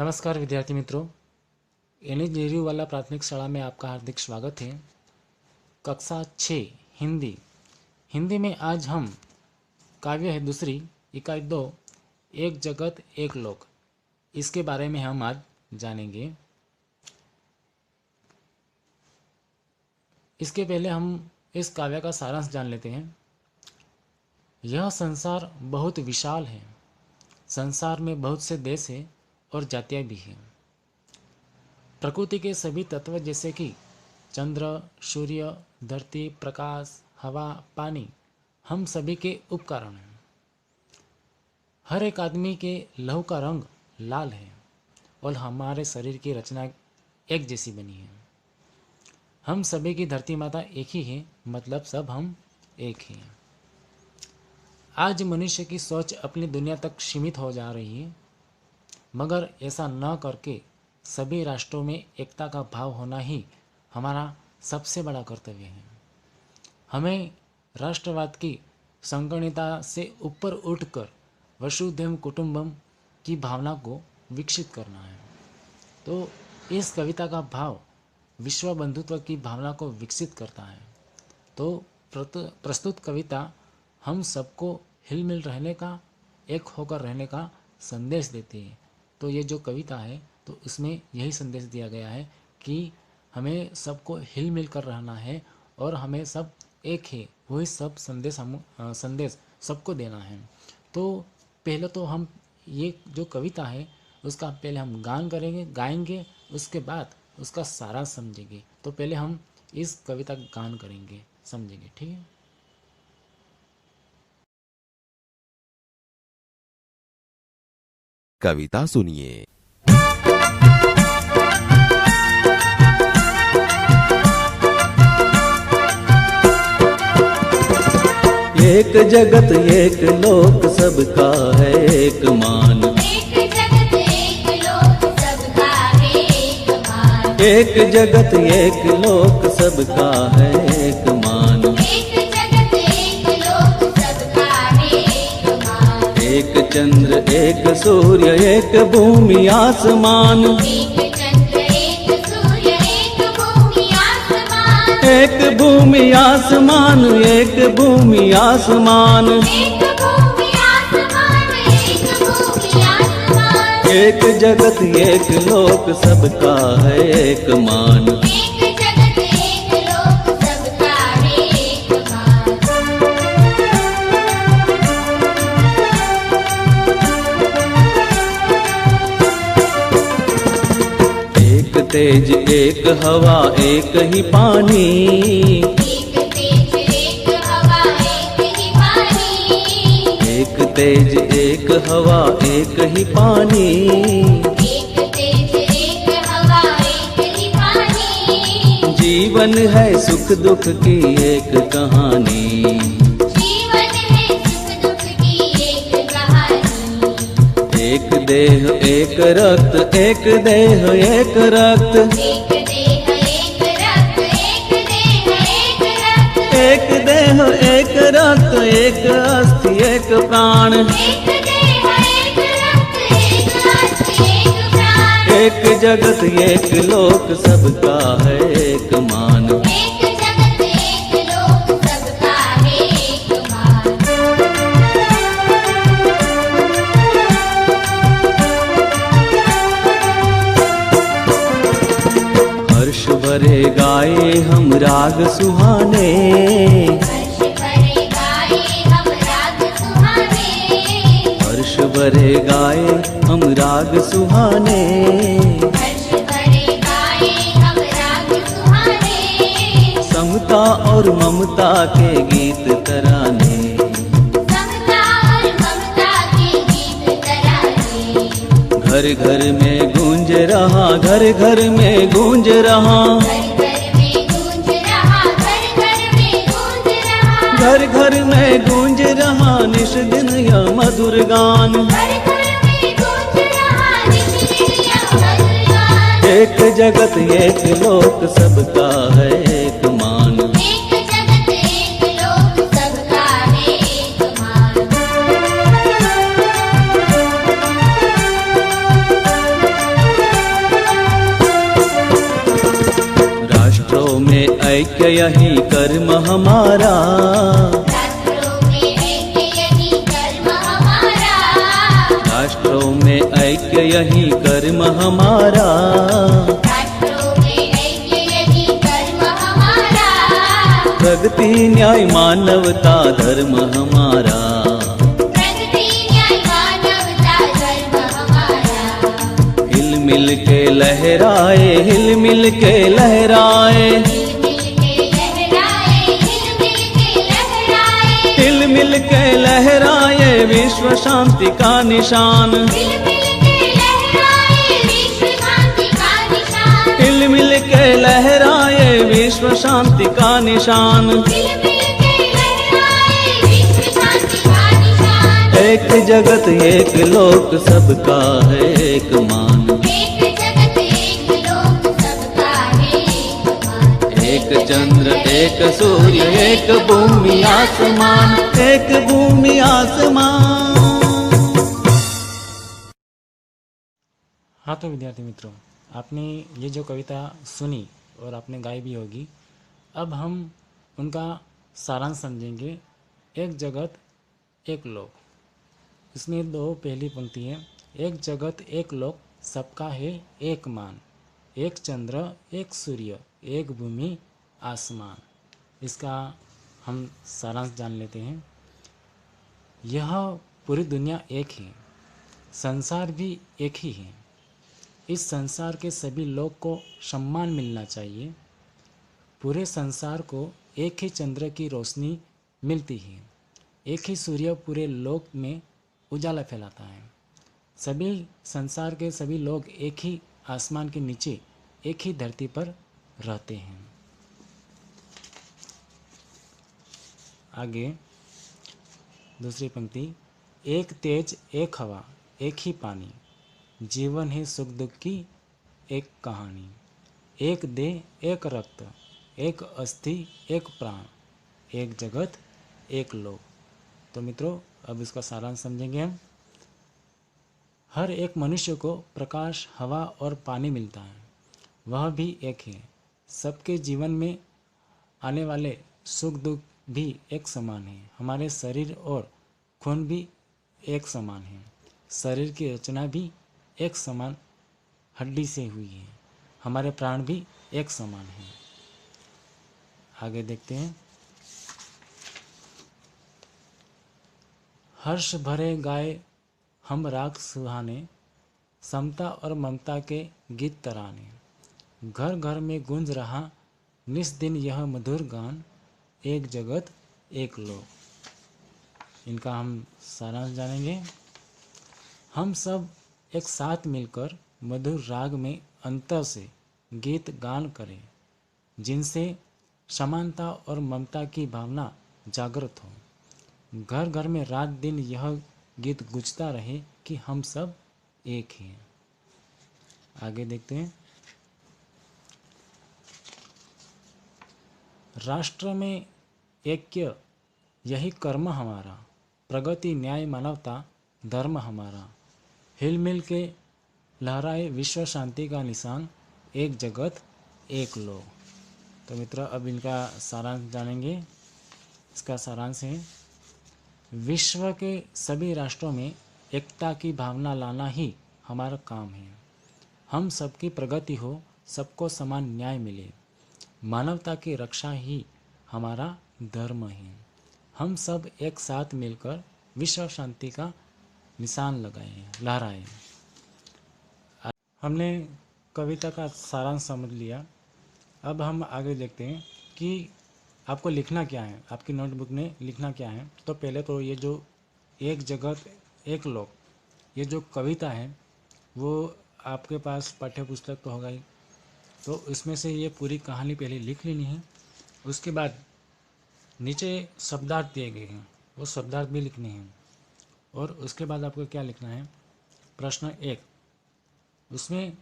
नमस्कार विद्यार्थी मित्रों, एनएच नेहरूवाला प्राथमिक शाला में आपका हार्दिक स्वागत है। कक्षा 6 हिंदी। हिंदी में आज हम काव्य है दूसरी इकाई 2 एक जगत एक लोक, इसके बारे में हम आज जानेंगे। इसके पहले हम इस काव्य का सारांश जान लेते हैं। यह संसार बहुत विशाल है। संसार में बहुत से देश है और जातियाँ भी हैं। प्रकृति के सभी तत्व जैसे कि चंद्र, सूर्य, धरती, प्रकाश, हवा, पानी, हम सभी के उपकरण हैं। हर एक आदमी के लहू का रंग लाल है और हमारे शरीर की रचना एक जैसी बनी है। हम सभी की धरती माता एक ही है, मतलब सब हम एक हैं। आज मनुष्य की सोच अपनी दुनिया तक सीमित हो जा रही है, मगर ऐसा न करके सभी राष्ट्रों में एकता का भाव होना ही हमारा सबसे बड़ा कर्तव्य है। हमें राष्ट्रवाद की संकीर्णता से ऊपर उठकर वसुधैव कुटुंबकम की भावना को विकसित करना है। तो इस कविता का भाव विश्व बंधुत्व की भावना को विकसित करता है। तो प्रस्तुत कविता हम सबको हिलमिल रहने का, एक होकर रहने का संदेश देती है। तो ये जो कविता है तो उसमें यही संदेश दिया गया है कि हमें सबको हिल मिल कर रहना है और हमें सब एक है, वही सब संदेश सबको देना है। तो पहले तो हम ये जो कविता है उसका पहले हम गाएंगे, उसके बाद उसका सारा समझेंगे। तो पहले हम इस कविता का गान करेंगे, समझेंगे, ठीक है। कविता सुनिए। एक जगत एक लोक सबका है एक मान। एक जगत एक लोक सबका है एक मान। एक जगत एक लोक सबका है एक मान। एक जगत एक लोक सबका है एक मान। एक चंद्र एक सूर्य एक भूमि आसमान। एक चंद्र एक सूर्य एक भूमि आसमान। एक भूमि आसमान एक भूमि आसमान। एक भूमि आसमान एक भूमि आसमान। एक जगत एक लोक सबका है एक मान। एक जगत एक लोक सबका है एक मान। एक तेज एक हवा एक ही पानी। एक तेज एक हवा एक ही पानी। एक तेज एक हवा एक ही पानी। एक तेज एक हवा एक ही पानी। जीवन है सुख दुख की एक कहानी। जीवन है सुख दुख की एक कहानी। एक देह एक रक्त एक देह एक रक्त। एक देह एक रक्त एक देह एक रक्त। एक देह एक रक्त एक अस्थि एक प्राण। एक देह एक रक्त एक अस्थि एक प्राण। एक जगत एक लोक सबका है एक मान। एक जगत एक लोक सबका है एक मान। हर्ष भरे गाए हम राग सुहाने। हर्ष भरे गाए हम राग सुहाने। हर्ष भरे गाए हम राग सुहाने। हर्ष भरे गाए हम राग सुहाने। समता और ममता के गीत तराने। समता और ममता के गीत तराने। घर घर में गूंज रहा घर घर में गूंज रहा। घर घर में गूंज रहा घर घर में गूंज रहा। घर घर में गूंज रहा निश दिन यह मधुर गान। घर घर में गूंज रहा निशिदिन यह मधुर गान। एक जगत एक लोक सबका है एक मान। एक जगत एक लोक सबका है एक मान। ऐक्य यही कर्म हमारा, राष्ट्रों में ऐक्य यही कर्म हमारा, राष्ट्रों में ऐक्य यही कर्म हमारा, राष्ट्रों में ऐक्य यही कर्म हमारा, प्रगति न्याय मानवता धर्म हमारा, प्रगति न्याय मानवता धर्म हमारा, हिल मिल के लहराए, हिल मिल के लहराए, हिल मिल के लहराए, हिल मिल के लहराए, हिल मिल के लहराए विश्व शांति का निशान, हिल मिल के लहराए विश्व शांति का निशान, हिल मिल के लहराए विश्व शांति का निशान, हिल मिल के लहराए विश्व शांति का निशान, एक जगत एक लोक सबका है एक मान, एक जगत एक लोक सबका है एक मान, एक चंद्र एक सूर्य एक भूमि आसमान, एक भूमि आसमान। हाँ तो विद्यार्थी मित्रों, आपने ये जो कविता सुनी और आपने गाई भी होगी। अब हम उनका सारांश समझेंगे। एक जगत एक लोक, इसमें दो पहली पंक्ति है। एक जगत एक लोक सबका है एक मान, एक चंद्र एक सूर्य एक भूमि आसमान। इसका हम सारांश जान लेते हैं। यह पूरी दुनिया एक है, संसार भी एक ही है। इस संसार के सभी लोग को सम्मान मिलना चाहिए। पूरे संसार को एक ही चंद्र की रोशनी मिलती है, एक ही सूर्य पूरे लोक में उजाला फैलाता है। सभी संसार के सभी लोग एक ही आसमान के नीचे एक ही धरती पर रहते हैं। आगे दूसरी पंक्ति, एक तेज एक हवा एक ही पानी, जीवन है सुख दुख की एक कहानी, एक देह एक रक्त एक अस्थि एक प्राण, एक जगत एक लोक। तो मित्रों, अब इसका सारांश समझेंगे हम। हर एक मनुष्य को प्रकाश हवा और पानी मिलता है, वह भी एक है। सबके जीवन में आने वाले सुख दुख भी एक समान है। हमारे शरीर और खून भी एक समान है। शरीर की रचना भी एक समान हड्डी से हुई है। हमारे प्राण भी एक समान हैं। आगे देखते हैं। हर्ष भरे गाए हम राग सुहाने, समता और ममता के गीत तराने, घर घर में गूंज रहा निस दिन यह मधुर गान, एक जगत एक लोक। इनका हम सारांश जानेंगे। हम सब एक साथ मिलकर मधुर राग में अंतर से गीत गान करें, जिनसे समानता और ममता की भावना जागृत हो। घर घर में रात दिन यह गीत गूंजता रहे कि हम सब एक हैं। आगे देखते हैं। राष्ट्र में ऐक्य यही कर्म हमारा, प्रगति न्याय मानवता धर्म हमारा, हिल मिल के लहराए विश्व शांति का निशान, एक जगत एक लोक। तो मित्रों, अब इनका सारांश जानेंगे। इसका सारांश है, विश्व के सभी राष्ट्रों में एकता की भावना लाना ही हमारा काम है। हम सबकी प्रगति हो, सबको समान न्याय मिले, मानवता की रक्षा ही हमारा धर्म है। हम सब एक साथ मिलकर विश्व शांति का निशान लगाए लहराए। हमने कविता का सारांश समझ लिया। अब हम आगे देखते हैं कि आपको लिखना क्या है, आपकी नोटबुक में लिखना क्या है। तो पहले तो ये जो एक जगत एक लोक, ये जो कविता है वो आपके पास पाठ्य पुस्तक तो होगा ही, तो इसमें से ये पूरी कहानी पहले लिख लेनी है। उसके बाद नीचे शब्दार्थ दिए गए हैं, वो शब्दार्थ भी लिखने हैं। और उसके बाद आपको क्या लिखना है, प्रश्न 1, उसमें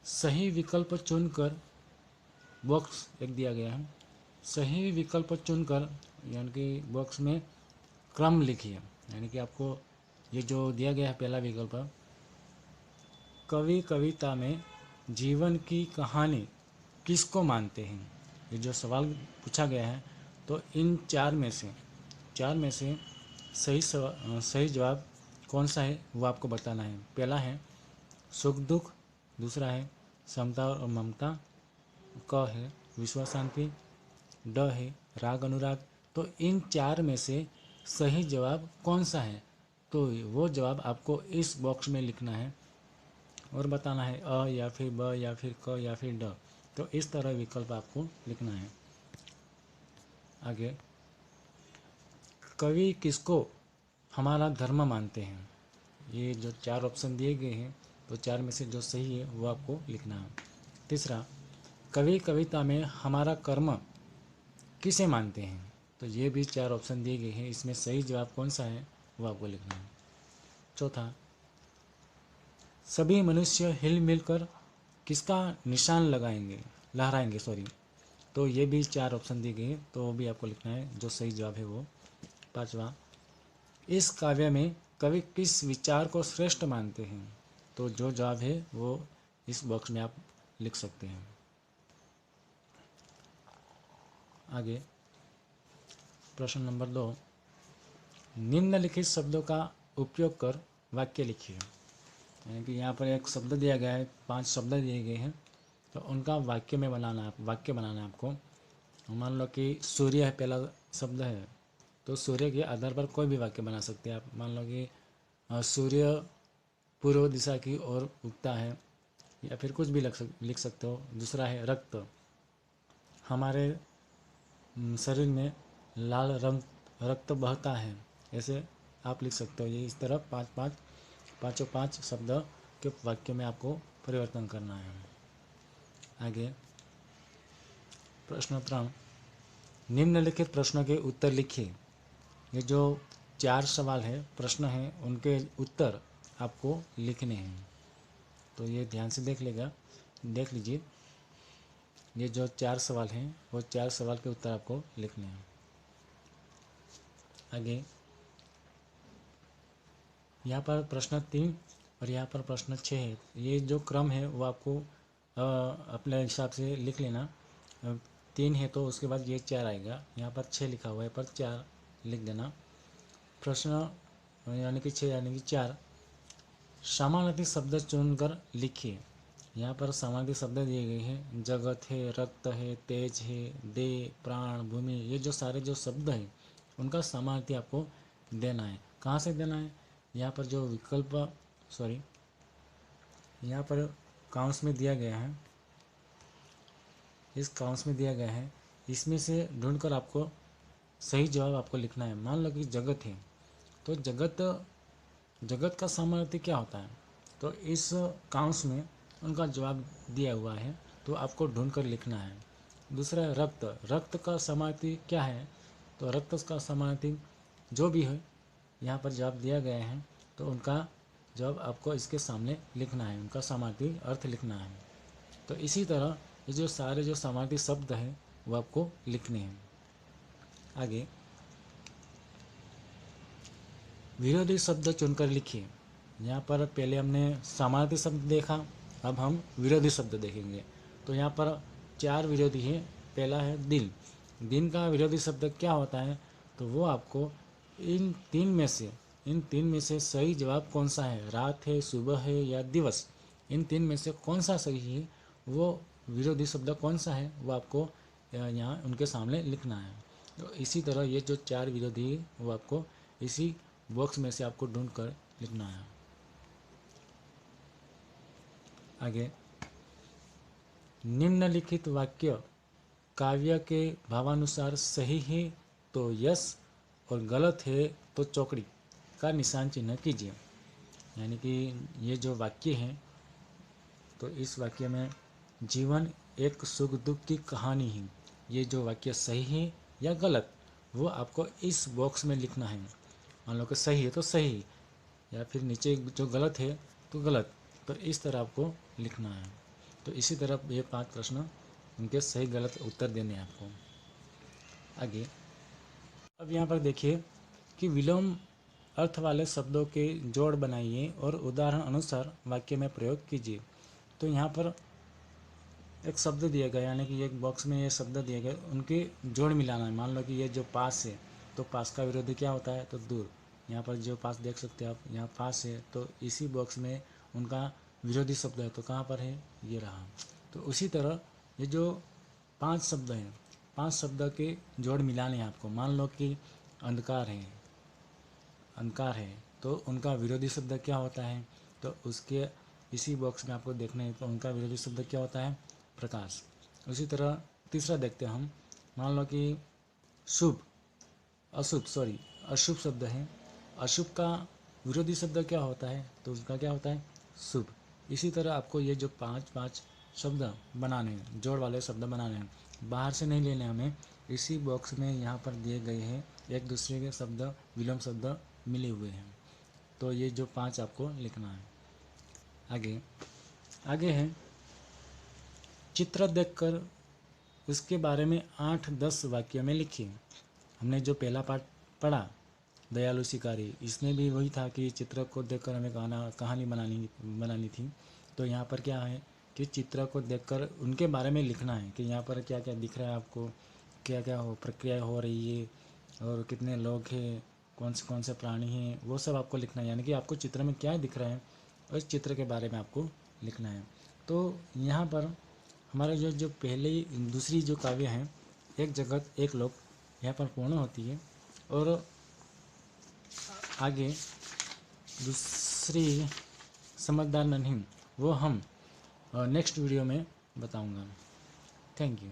सही विकल्प चुनकर, बॉक्स एक दिया गया है, सही विकल्प चुनकर यानी कि बॉक्स में क्रम लिखिए। यानी कि आपको ये जो दिया गया है पहला विकल्प, कवि कविता में जीवन की कहानी किसको मानते हैं, ये जो सवाल पूछा गया है, तो इन चार में से सही जवाब कौन सा है वो आपको बताना है। पहला है सुख दुख, दूसरा है समता और ममता, क है विश्वास शांति, ड है राग अनुराग। तो इन चार में से सही जवाब कौन सा है, तो वो जवाब आपको इस बॉक्स में लिखना है और बताना है अ या फिर ब या फिर क या फिर ड। तो इस तरह विकल्प आपको लिखना है। आगे, कवि किसको हमारा धर्म मानते हैं। ये जो चार ऑप्शन दिए गए हैं, तो चार में से जो सही है वो आपको लिखना है। तीसरा, कवि कविता में हमारा कर्म किसे मानते हैं। तो ये भी चार ऑप्शन दिए गए हैं, इसमें सही जवाब कौन सा है वो आपको लिखना है। चौथा, सभी मनुष्य हिल मिलकर किसका निशान लहराएंगे तो ये भी चार ऑप्शन दिए गए हैं, तो वो भी आपको लिखना है जो सही जवाब है वो। पांचवा, इस काव्य में कवि किस विचार को श्रेष्ठ मानते हैं। तो जो जवाब है वो इस बॉक्स में आप लिख सकते हैं। आगे, प्रश्न नंबर 2, निम्नलिखित शब्दों का उपयोग कर वाक्य लिखिए। यानी कि यहाँ पर एक शब्द दिया गया है, 5 शब्द दिए गए हैं, तो उनका वाक्य बनाना है आपको। मान लो कि सूर्य है पहला शब्द है, तो सूर्य के आधार पर कोई भी वाक्य बना सकते हैं आप। मान लो कि सूर्य पूर्व दिशा की ओर उगता है, या फिर कुछ भी लिख सकते हो। दूसरा है रक्त, हमारे शरीर में लाल रक्त बहता है, ऐसे आप लिख सकते हो। ये इस तरह पाँच शब्द के वाक्य में आपको परिवर्तन करना है। आगे, प्रश्न 3, निम्नलिखित प्रश्नों के उत्तर लिखिए। ये जो 4 सवाल है, प्रश्न है, उनके उत्तर आपको लिखने हैं। तो ये ध्यान से देख लीजिए। ये जो 4 सवाल हैं, वो 4 सवाल के उत्तर आपको लिखने हैं। आगे, यहाँ पर प्रश्न 3 और यहाँ पर प्रश्न 6 है। ये जो क्रम है वो आपको अपने हिसाब से लिख लेना। 3 है तो उसके बाद ये 4 आएगा। यहाँ पर 6 लिखा हुआ है, पर 4 लिख देना। प्रश्न यानी कि 6 यानी कि 4, समानार्थी शब्द चुनकर लिखिए। यहाँ पर समानार्थी शब्द दिए गए हैं, जगत है, रक्त है, तेज है, देह, प्राण, भूमि। ये जो सारे जो शब्द हैं उनका समानार्थी आपको देना है। कहाँ से देना है, यहाँ पर जो यहाँ पर काउंस में दिया गया है, इस काउंस में दिया गया है, इसमें से ढूंढकर आपको सही जवाब आपको लिखना है। मान लो कि जगत है, तो जगत का समानार्थी क्या होता है, तो इस काउंस में उनका जवाब दिया हुआ है, तो आपको ढूंढकर लिखना है। दूसरा है रक्त का समानार्थी क्या है, तो रक्त का समानार्थी जो भी है, यहाँ पर जवाब दिया गया है, तो उनका जवाब आपको इसके सामने लिखना है, उनका समानार्थी अर्थ लिखना है। तो इसी तरह ये जो सारे जो समानार्थी शब्द हैं वो आपको लिखने हैं। आगे, विरोधी शब्द चुनकर लिखिए। यहाँ पर पहले हमने समानार्थी शब्द देखा, अब हम विरोधी शब्द देखेंगे। तो यहाँ पर 4 विरोधी हैं। पहला है दिन का विरोधी शब्द क्या होता है, तो वो आपको इन तीन में से सही जवाब कौन सा है, रात है, सुबह है या दिवस, इन 3 में से कौन सा सही है, वो विरोधी शब्द कौन सा है वो आपको यहाँ उनके सामने लिखना है। तो इसी तरह ये जो 4 विरोधी है वो आपको इसी बॉक्स में से आपको ढूंढ कर लिखना है। आगे, निम्नलिखित वाक्य काव्य के भावानुसार सही है तो यस और गलत है तो चौकड़ी का निशान चिन्ह कीजिए। यानी कि ये जो वाक्य है, तो इस वाक्य में जीवन एक सुख दुख की कहानी है, ये जो वाक्य सही है या गलत, वो आपको इस बॉक्स में लिखना है। मान लो कि सही है तो सही, या फिर नीचे जो गलत है तो गलत, तो इस तरह आपको लिखना है। तो इसी तरह ये 5 प्रश्न, उनके सही गलत उत्तर देने हैं आपको। आगे, अब यहाँ पर देखिए कि विलोम अर्थ वाले शब्दों के जोड़ बनाइए और उदाहरण अनुसार वाक्य में प्रयोग कीजिए। तो यहाँ पर एक शब्द दिया गया, यानी कि एक बॉक्स में ये शब्द दिए गए, उनके जोड़ मिलाना है। मान लो कि ये जो पास है, तो पास का विरोधी क्या होता है, तो दूर। यहाँ पर जो पास देख सकते हैं आप, यहाँ पास है, तो इसी बॉक्स में उनका विरोधी शब्द है, तो कहाँ पर है, ये रहा। तो उसी तरह ये जो 5 शब्द हैं, 5 शब्द के जोड़ मिलाने हैं आपको। मान लो कि अंधकार है, अंधकार है, तो उनका विरोधी शब्द क्या होता है, तो उसके इसी बॉक्स में आपको देखना है, तो उनका विरोधी शब्द क्या होता है, प्रकाश। उसी तरह तीसरा देखते हैं हम। मान लो कि शुभ अशुभ शब्द है, अशुभ का विरोधी शब्द क्या होता है, तो उसका क्या होता है, शुभ। इसी तरह आपको ये जो 5 शब्द बनाने हैं, जोड़ वाले शब्द बनाने हैं, बाहर से नहीं लेने हमें, इसी बॉक्स में यहाँ पर दिए गए हैं, एक दूसरे के शब्द, विलोम शब्द मिले हुए हैं। तो ये जो 5 आपको लिखना है। आगे है चित्र देखकर उसके बारे में 8-10 वाक्य में लिखिए। हमने जो पहला पाठ पढ़ा दयालु शिकारी, इसमें भी वही था कि चित्र को देखकर हमें कहानी बनानी थी। तो यहाँ पर क्या है कि चित्र को देखकर उनके बारे में लिखना है कि यहाँ पर क्या क्या दिख रहा है आपको, क्या क्या प्रक्रिया हो रही है, और कितने लोग हैं, कौन से प्राणी हैं, वो सब आपको लिखना है। यानी कि आपको चित्र में क्या दिख रहा है, उस चित्र के बारे में आपको लिखना है। तो यहाँ पर हमारे जो पहले दूसरी जो काव्य हैं, एक जगत एक लोक, यहाँ पर पूर्ण होती है। और आगे दूसरी समझदार नहीं, वो हम नेक्स्ट वीडियो में बताऊंगा। Thank you.